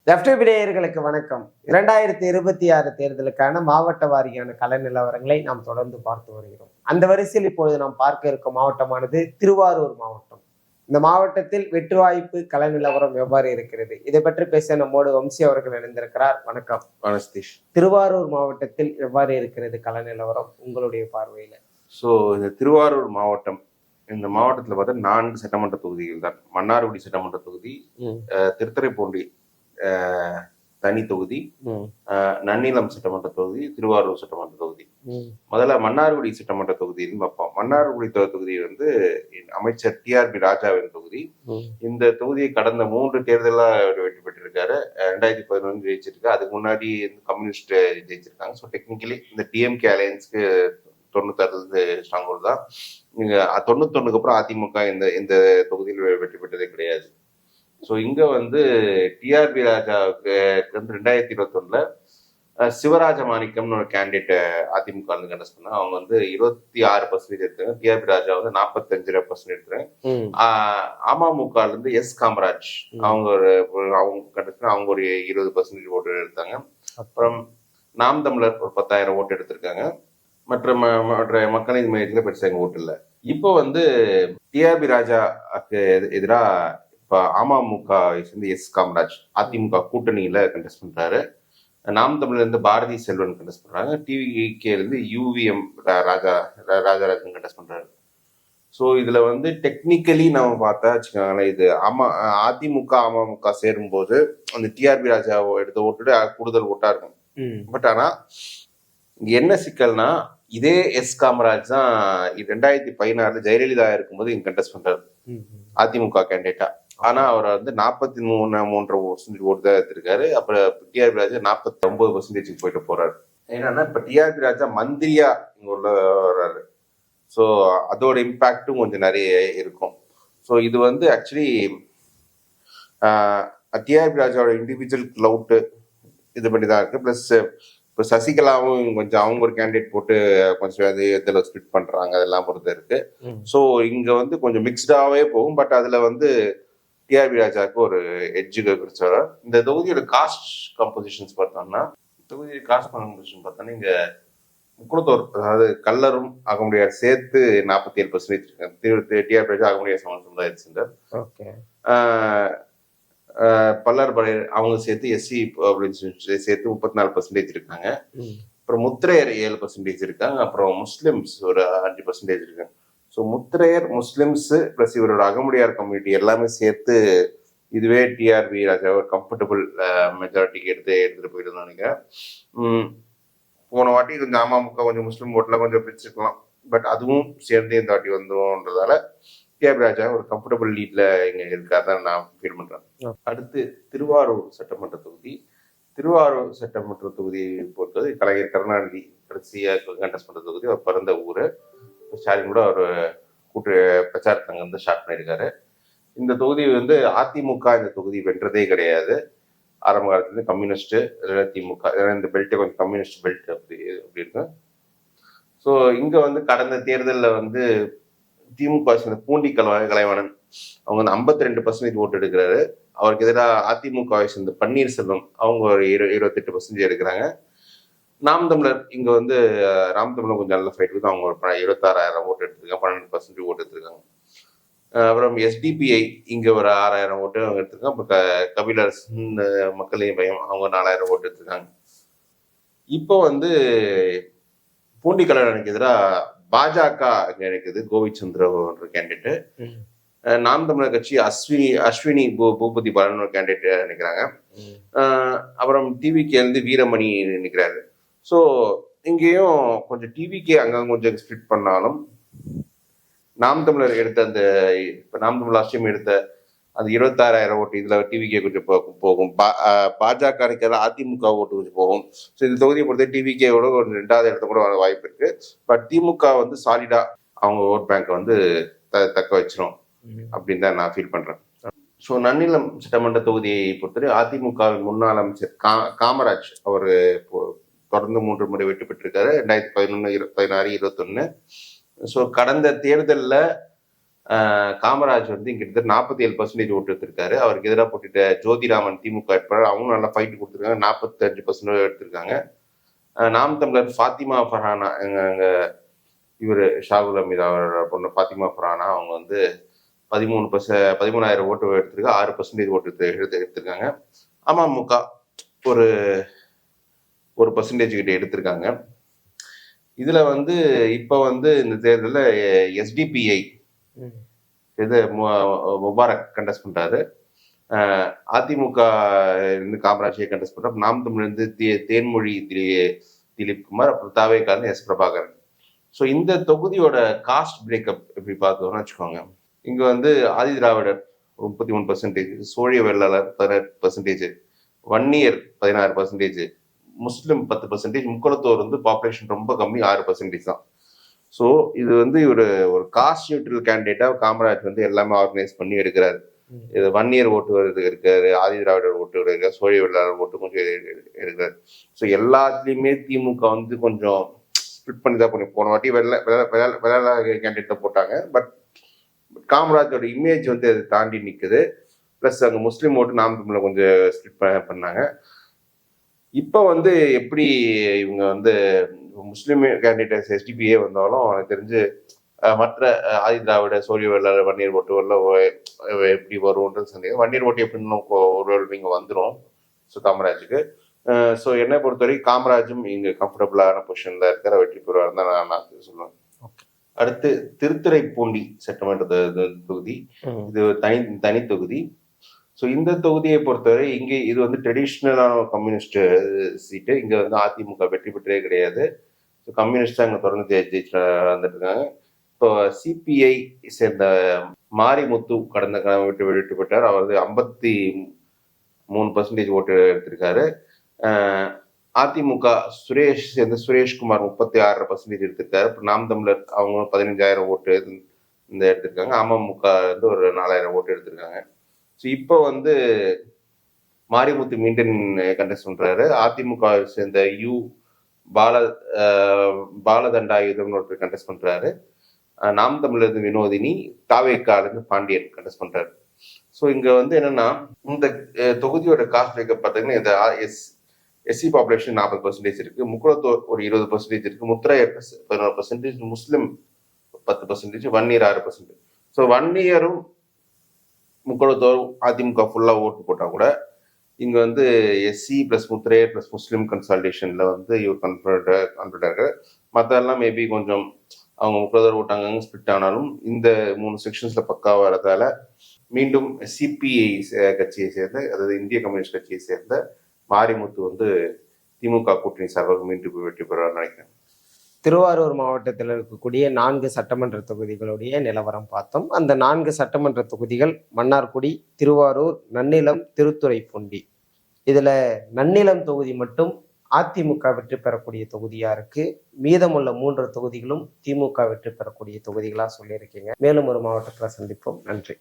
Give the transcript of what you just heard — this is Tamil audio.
லெப்ட் விடையர்களுக்கு வணக்கம். 2026 தேர்தலுக்கான மாவட்ட வாரியான கள நிலவரங்களை நாம் தொடர்ந்து பார்த்து வருகிறோம். அந்த வரிசையில் இப்பொழுது நாம் பார்க்க இருக்கும் மாவட்டமானது திருவாரூர் மாவட்டம். இந்த மாவட்டத்தில் வெற்றி வாய்ப்பு கள நிலவரம் எவ்வாறு இருக்கிறது, இதை பற்றி பேச நம்மோடு வம்சி அவர்கள் இணைந்திருக்கிறார். வணக்கம். வணக்கம். திருவாரூர் மாவட்டத்தில் எவ்வாறு இருக்கிறது கள நிலவரம் உங்களுடைய பார்வையில? இந்த திருவாரூர் மாவட்டம், இந்த மாவட்டத்துல பார்த்தா 4 சட்டமன்ற தொகுதிகள் தான். மன்னார்குடி சட்டமன்ற தொகுதி, திருத்துறைப்பூண்டி தனி தொகுதி, நன்னிலம் சட்டமன்ற தொகுதி, திருவாரூர் சட்டமன்ற தொகுதி. முதல்ல மன்னார்குடி சட்டமன்ற தொகுதின்னு பார்ப்போம். மன்னார்குடி தொகுதி வந்து அமைச்சர் டிஆர்பி ராஜாவின் தொகுதி. இந்த தொகுதியை கடந்த 3 தேர்தலாக வெற்றி பெற்றிருக்காரு. 2011 ஜெயிச்சிருக்கு. அதுக்கு முன்னாடி கம்யூனிஸ்ட் ஜெயிச்சிருக்காங்க. ஸோ டெக்னிக்கலி இந்த டிஎம்கே அலையன்ஸ்க்கு 96 ஸ்ட்ராங் ஹோல்ட் தான். நீங்க 91க்கு அப்புறம் அதிமுக இந்த தொகுதியில் வெற்றி பெற்றதே கிடையாது. ஸோ இங்க வந்து டிஆர்பி ராஜாவுக்கு வந்து 2021 சிவராஜ மாணிக்கம்னு ஒரு கேண்டிடேட் அதிமுக வந்து கண்டஸ்ட் பண்ணா. அவங்க வந்து 26% எடுத்தாங்க. டிஆர்பி ராஜா வந்து 45% எடுத்தாங்க. அமமுக இருந்து எஸ் காமராஜ் அவங்க கண்டஸ்ட் அவங்க ஒரு 20% ஓட்டு எடுத்தாங்க. அப்புறம் நாம் தமிழர் ஒரு 10,000 ஓட்டு எடுத்திருக்காங்க. மற்ற மக்களின் மையத்துல பெருசாக ஓட்டு இல்லை. இப்போ வந்து டிஆர்பி ராஜாக்கு எதிராக இப்ப அமமுக சேர்ந்து எஸ் காமராஜ் அதிமுக கூட்டணியில கண்டெஸ்ட் பண்றாரு. நாம் தமிழ்ல இருந்து பாரதி செல்வன் கண்டெஸ்ட் பண்றாங்க. டிவிகேல இருந்து யூவிஎம் ராஜாராஜன் கண்டெஸ்ட் பண்றாரு. ஸோ இதுல வந்து டெக்னிக்கலி நம்ம பார்த்தா வச்சுக்கோங்களேன், இது அதிமுக அமமுக சேரும்போது அந்த டிஆர்பி ராஜா எடுத்த ஓட்டு கூடுதல் ஓட்டா இருக்கும். பட் ஆனா இங்க என்ன சிக்கல்னா, இதே எஸ் காமராஜ் தான் 2016 ஜெயலலிதா இருக்கும்போது இங்க கண்டெஸ்ட் பண்றாரு அதிமுக கேண்டிடேட்டா. ஆனா அவர் வந்து 43.3% ஓட்டு தான் எடுத்திருக்காரு. அப்புறம் டிஆர்பி ராஜா 49% போயிட்டு போறாரு. என்னன்னா இப்ப டிஆர்பி ராஜா மந்திரியா இங்க உள்ள வர்றாரு. ஸோ அதோட இம்பாக்டும் கொஞ்சம் நிறைய இருக்கும். ஸோ இது வந்து ஆக்சுவலி டிஆர்பி ராஜாவோட இண்டிவிஜுவல் கிளவுட் இது பண்ணி தான் இருக்கு. பிளஸ் இப்போ சசிகலாவும் கொஞ்சம் அவங்க ஒரு கேண்டிடேட் போட்டு கொஞ்சம் இதில் ஸ்பிட் பண்றாங்க. அதெல்லாம் பொறுத்து இருக்கு. ஸோ இங்க வந்து கொஞ்சம் மிக்ஸ்டாவே போகும். பட் அதுல வந்து டிஆர்பி ராஜாவுக்கு ஒரு எட்ஜுக்கு கிடைச்சாரு. இந்த தொகுதியோட காஸ்ட் கம்போசிஷன்ஸ் பார்த்தோம்னா, தொகுதி காஸ்ட் கம்போசிஷன் பார்த்தோம்னா இங்க முக்குளத்தோர், அதாவது கல்லரும் அகமுடியார் சேர்த்து 47% இருக்காங்க. டிஆர்பி ராஜா அகமுடியார் சமுதாயத்தை சேர்ந்தார். பல்லர் அவங்க சேர்த்து எஸ்சி அப்படின்னு சேர்த்து 34% இருக்காங்க. அப்புறம் முத்திரையர் 7% இருக்காங்க. அப்புறம் முஸ்லிம்ஸ் ஒரு 5% இருக்காங்க. ஸோ முத்திரையர், முஸ்லிம்ஸ் பிளஸ் இவரோட அகமுடியார் கம்யூனிட்டி எல்லாமே சேர்த்து இதுவே டிஆர்பி ராஜா ஒரு கம்ஃபர்டபுள் மெஜாரிட்டிக்கு எடுத்துட்டு போயிட்டு நினைக்கிறேன். போன வாட்டி கொஞ்சம் அமமுக கொஞ்சம் முஸ்லிம் ஓட்டுல கொஞ்சம் பிரிச்சுக்கலாம். பட் அதுவும் சேர்ந்து இந்த வாட்டி வந்துன்றதால டிஆர்பி ராஜா ஒரு கம்ஃபர்டபுள் லீட்ல இங்க இருக்காதான் நான் ஃபீல் பண்றேன். அடுத்து திருவாரூர் சட்டமன்ற தொகுதி. திருவாரூர் சட்டமன்ற தொகுதியை பொறுத்தது கலைஞர் கருணாநிதி கடைசியாக கண்டெஸ்ட் பண்ற தொகுதி. அவர் பிறந்த ஊரு. ஸ்டாலின் கூட ஒரு கூட்டு பிரச்சாரத்தை அங்க வந்து ஸ்டார்ட் பண்ணியிருக்காரு. இந்த தொகுதி வந்து அதிமுக இந்த தொகுதி வென்றதே கிடையாது. ஆரம்ப காலத்துல கம்யூனிஸ்ட், திமுக இந்த பெல்ட் கொஞ்சம் கம்யூனிஸ்ட் பெல்ட் அப்படி இருக்கு. ஸோ இங்க வந்து கடந்த தேர்தலில் வந்து திமுக சேர்ந்த பூண்டி கலைவாணன் அவங்க வந்து 52% ஓட்டு எடுக்கிறாரு. அவருக்கு எதிராக அதிமுக சேர்ந்த பன்னீர்செல்வம் அவங்க ஒரு 28% எடுக்கிறாங்க. நாம் தமிழர் இங்க வந்து ராம் தமிழர் கொஞ்சம் நல்ல ஃபைட் இருக்கு. அவங்க ஒரு 26,000 ஓட்டு எடுத்திருக்காங்க. 12% ஓட்டு எடுத்திருக்காங்க. அப்புறம் எஸ்டிபிஐ இங்க ஒரு 6,000 ஓட்டு அவங்க எடுத்திருக்காங்க. அப்புறம் கபிலரசு மக்களின் பயம் அவங்க 4,000 ஓட்டு எடுத்திருக்காங்க. இப்போ வந்து பூண்டி கலைவாணனுக்கு எதிராக பாஜக இருக்குது. கோவிச்சந்திர கேண்டிடேட். நாம் தமிழர் கட்சி அஸ்வினி பூபதி பாலன் ஒரு கேண்டிடேட் நினைக்கிறாங்க. அப்புறம் டிவிகே இருந்து வீரமணி நினைக்கிறாரு. ஸோ இங்கேயும் கொஞ்சம் டிவிகே அங்கங்க கொஞ்சம் ஸ்பிளிட் பண்ணாலும் நாம் தமிழர் எடுத்த அந்த இப்ப நாம் தமிழர் அஸ்வினி எடுத்த அந்த 26,000 ஓட்டு இதுல டிவிகே கொஞ்சம் போகும். பாஜக அதிமுக ஓட்டு கொஞ்சம் போகும். ஸோ இந்த தொகுதியை பொறுத்த டிவிகேவோட ஒரு 2வது இடத்த கூட வர வாய்ப்பு இருக்கு. பட் திமுக வந்து சாலிடா அவங்க ஓட் பேங்கை வந்து தக்க வச்சிரும் அப்படின்னு தான் நான் ஃபீல் பண்றேன். ஸோ நன்னிலம் சட்டமன்ற தொகுதியை பொறுத்தவரை அதிமுகவின் முன்னாள் அமைச்சர் காமராஜ் அவர் தொடர்ந்து 3 முறை வெற்றி பெற்றிருக்காரு. 2011, 16, 21. ஸோ கடந்த தேர்தலில் காமராஜ் வந்து கிட்டத்தட்ட 47% ஓட்டு எடுத்திருக்காரு. அவருக்கு எதிராக போட்டிட்ட ஜோதிராமன் திமுக வேட்பாளர் அவங்க நல்லா ஃபைட் கொடுத்துருக்காங்க, 45% எடுத்திருக்காங்க. நாம் தமிழர் ஃபாத்திமா ஃபர்ஹானா இவர் ஷாகுல் அமீது அவரோட பொண்ணு ஃபாத்திமா ஃபர்ஹானா அவங்க வந்து 13,000 ஓட்டு எடுத்திருக்காங்க, 6% ஓட்டு எடுத்திருக்காங்க. அமமுக ஒரு பர்சன்டேஜ் கிட்ட எடுத்திருக்காங்க. இதுல வந்து இப்ப வந்து இந்த தேர்தலில் எஸ்டிபிஐ இது முபாரக் கண்டெஸ்ட் பண்றாரு. அதிமுக இருந்து காமராஜை கண்டெஸ்ட் பண்றாரு. நாம் தமிழ் இருந்து தேன்மொழி திலீப் குமார், அப்புறம் தாவேக்காரன் எஸ் பிரபாகரன். ஸோ இந்த தொகுதியோட காஸ்ட் பிரேக்கப் எப்படி பார்த்தோம்னு வச்சுக்கோங்க. இங்க வந்து ஆதி திராவிடர் 33%, சோழிய வெள்ளாளர் 18%, வன்னியர் 16%, முஸ்லிம் 10%, முக்குளத்தோர் வந்து பாப்புலேஷன் ரொம்ப கம்மி 6% தான். ஸோ இது வந்து ஒரு காஸ்ட் நியூட்ரல் கேண்டிடேட்டா காமராஜ் வந்து எல்லாமே ஆர்கனைஸ் பண்ணி எடுக்கிறாரு. இது வன்னியர் ஓட்டு இருக்காரு, ஆதி திராவிடர் ஓட்டு இருக்காரு, சோழிய வெள்ளாளர் ஓட்டு கொஞ்சம் எடுக்கிறாரு. ஸோ எல்லாத்துலயுமே திமுக வந்து கொஞ்சம் ஸ்பிளிட் பண்ணி தான் பண்ணி போன வாட்டி வெள்ள கேண்டிடேட்டை போட்டாங்க. பட் காமராஜோட இமேஜ் வந்து அதை தாண்டி நிற்குது. ப்ளஸ் அங்கே முஸ்லீம் ஓட்டு நாம் தமிழ கொஞ்சம் ஸ்பிளிட் பண்ணாங்க. இப்போ வந்து எப்படி இவங்க வந்து முஸ்லீம் கேண்டிடேட்ஸ் எஸ்டிபிஏ வந்தாலும் எனக்கு தெரிஞ்சு மற்ற ஆதி திராவிட சோழிய வெள்ளாளர் வன்னியர் ஓட்டு எப்படி வரும்ன்றது சந்தேகம். வன்னியர் ஓட்டு எப்படின்னு ஒரு இங்கே வந்துடும். ஸோ காமராஜுக்கு ஸோ என்னை பொறுத்தவரைக்கும் காமராஜும் இங்கே கம்ஃபர்டபுளான பொசிஷன்ல இருக்கிற வெற்றி பெறுவார் தான் நான் சொல்லுவேன். அடுத்து திருத்துறைப்பூண்டி சட்டமன்ற தொகுதி, இது தனி தொகுதி. ஸோ இந்த தொகுதியை பொறுத்தவரை இங்கே இது வந்து ட்ரெடிஷ்னலான கம்யூனிஸ்ட் சீட்டு. இங்க வந்து அதிமுக வெற்றி பெற்றே கிடையாது. ஸோ கம்யூனிஸ்ட் அங்கே தொடர்ந்து ஜெயிச்சு வந்துட்டு இருக்காங்க. இப்போ சிபிஐ சேர்ந்த மாரிமுத்து கடந்த வெற்றி பெற்றார். அவர் வந்து 53% ஓட்டு எடுத்திருக்காரு. அதிமுக சுரேஷ்குமார் 36% எடுத்திருக்காரு. இப்போ நாம் தமிழர் அவங்க 15,000 ஓட்டு எடுத்திருக்காங்க. அமமுக வந்து ஒரு 4,000 ஓட்டு எடுத்திருக்காங்க. ஸோ இப்போ வந்து மாரிமுத்து மீண்டும் கண்டெஸ்ட் பண்றாரு. அதிமுக சேர்ந்த பாலதண்டாயுதம்னு ஒருத்தர் கண்டெஸ்ட் பண்றாரு. நாம் தமிழர் இருந்து வினோதினி, தாவேக்கால இருந்து பாண்டியன் கண்டெஸ்ட் பண்றாரு. ஸோ இங்க வந்து என்னன்னா இந்த தொகுதியோட காஸ்ட் பிரேக்கப் பார்த்தீங்கன்னா இந்த எஸ்சி பாப்புலேஷன் 40% இருக்கு, முக்குளத்தோர் ஒரு 20% இருக்கு, முத்திரையர் 11%, முஸ்லிம் 10%, வன்னியர் 6%. ஸோ வன்னியரும் முக்குளத்தோரும் அதிமுக ஃபுல்லா ஓட்டு போட்டா கூட இங்க வந்து எஸ்சி பிளஸ் முத்திரையர் பிளஸ் முஸ்லிம் கன்சால்டேஷன்ல வந்து இவர் கான்ஃபிடண்டா இருக்கு. மற்றெல்லாம் மேபி கொஞ்சம் அவங்க முக்குளத்தோர் ஓட்டாங்க ஸ்பிட் ஆனாலும் இந்த 3 செக்ஷன்ஸ்ல பக்கா வரதால மீண்டும் சிபிஐ கட்சியை சேர்ந்த, அதாவது இந்திய கம்யூனிஸ்ட் கட்சியை சேர்ந்த மாரிமுத்து வந்து திமுக கூட்டணி சார்பாக மீண்டும் வெற்றி பெறுவார் நினைக்கிறேன். திருவாரூர் மாவட்டத்தில் இருக்கக்கூடிய 4 சட்டமன்ற தொகுதிகளுடைய நிலவரம் பார்த்தோம். அந்த 4 சட்டமன்ற தொகுதிகள் மன்னார்குடி, திருவாரூர், நன்னிலம், திருத்துறைப்பூண்டி. இதுல நன்னிலம் தொகுதி மட்டும் அதிமுக வெற்றி பெறக்கூடிய தொகுதியா இருக்கு. மீதமுள்ள 3 தொகுதிகளும் திமுக வெற்றி பெறக்கூடிய தொகுதிகளா சொல்லியிருக்கீங்க. மேலும் ஒரு மாவட்டத்துல சந்திப்போம். நன்றி.